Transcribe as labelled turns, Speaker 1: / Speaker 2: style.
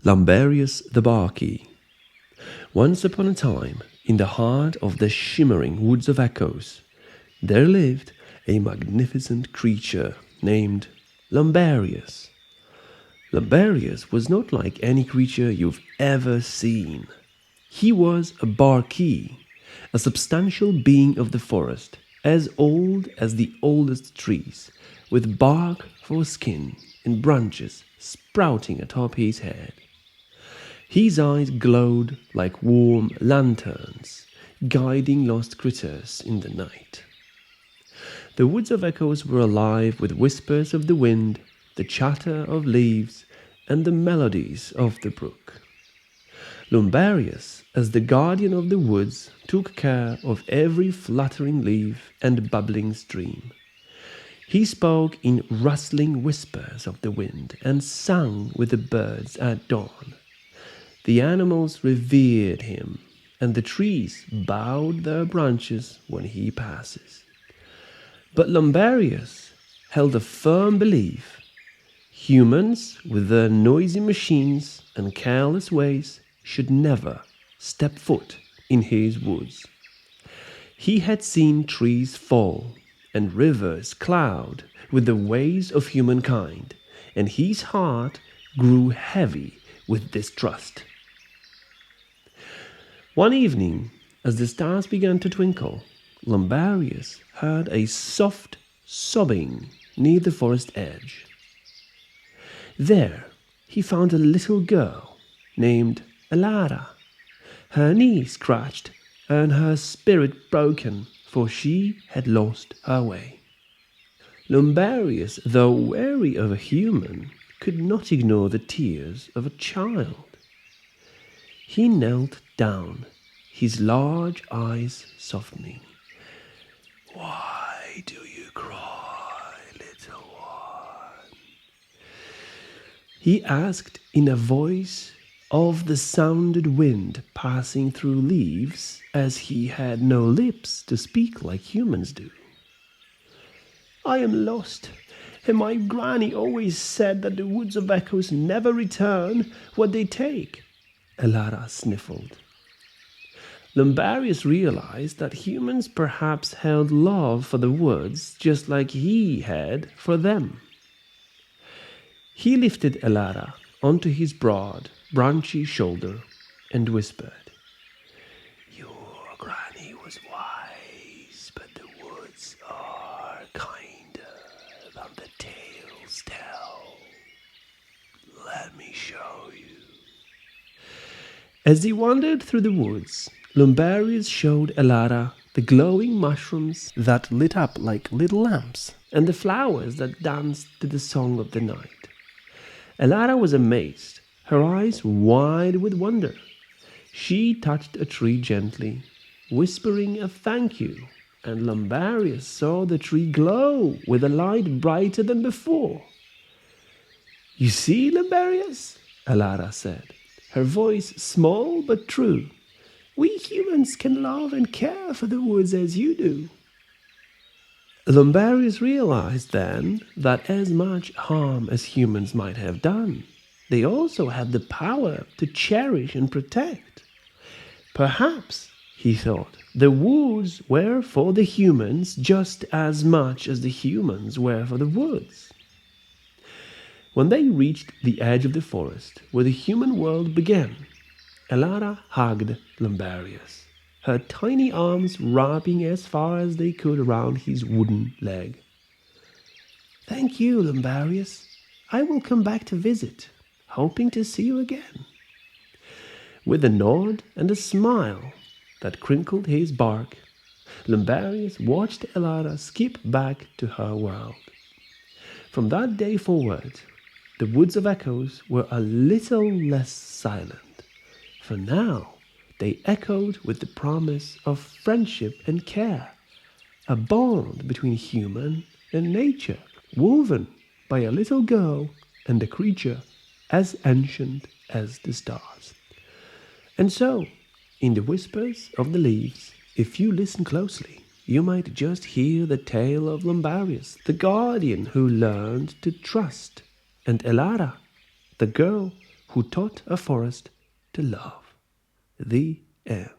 Speaker 1: Lumbarius the Barky. Once upon a time, in the heart of the shimmering woods of echoes, there lived a magnificent creature named Lumbarius. Lumbarius was not like any creature you've ever seen. He was a barky, a substantial being of the forest, as old as the oldest trees, with bark for skin and branches sprouting atop his head. His eyes glowed like warm lanterns, guiding lost critters in the night. The woods of echoes were alive with whispers of the wind, the chatter of leaves, and the melodies of the brook. Lumbarius, as the guardian of the woods, took care of every fluttering leaf and bubbling stream. He spoke in rustling whispers of the wind and sang with the birds at dawn. The animals revered him, and the trees bowed their branches when he passes. But Lumbarius held a firm belief. Humans, with their noisy machines and careless ways, should never step foot in his woods. He had seen trees fall and rivers cloud with the ways of humankind, and his heart grew heavy with distrust. One evening, as the stars began to twinkle, Lumbarius heard a soft sobbing near the forest edge. There he found a little girl named Elara, her knee scratched and her spirit broken, for she had lost her way. Lumbarius, though wary of a human, could not ignore the tears of a child. He knelt down, his large eyes softening. "Why do you cry, little one?" he asked in a voice of the sounded wind passing through leaves, as he had no lips to speak like humans do. "I am lost, and my granny always said that the woods of echoes never return what they take," Elara sniffled. Lumbarius realized that humans perhaps held love for the woods just like he had for them. He lifted Elara onto his broad, branchy shoulder and whispered, "Your granny was wise, but the woods are kinder than the tales tell. Let me show you." As he wandered through the woods, Lumbarius showed Elara the glowing mushrooms that lit up like little lamps and the flowers that danced to the song of the night. Elara was amazed, her eyes wide with wonder. She touched a tree gently, whispering a thank you, and Lumbarius saw the tree glow with a light brighter than before. "You see, Lumbarius," Elara said, her voice small but true, "we humans can love and care for the woods as you do." Lumbarius realized then that as much harm as humans might have done, they also had the power to cherish and protect. Perhaps, he thought, the woods were for the humans just as much as the humans were for the woods. When they reached the edge of the forest where the human world began, Elara hugged Lumbarius, her tiny arms wrapping as far as they could around his wooden leg. "Thank you, Lumbarius. I will come back to visit, hoping to see you again." With a nod and a smile that crinkled his bark, Lumbarius watched Elara skip back to her world. From that day forward, the woods of echoes were a little less silent, for now they echoed with the promise of friendship and care, a bond between human and nature, woven by a little girl and a creature as ancient as the stars. And so, in the whispers of the leaves, if you listen closely, you might just hear the tale of Lumbarius, the guardian who learned to trust, and Elara, the girl who taught a forest to love. The end.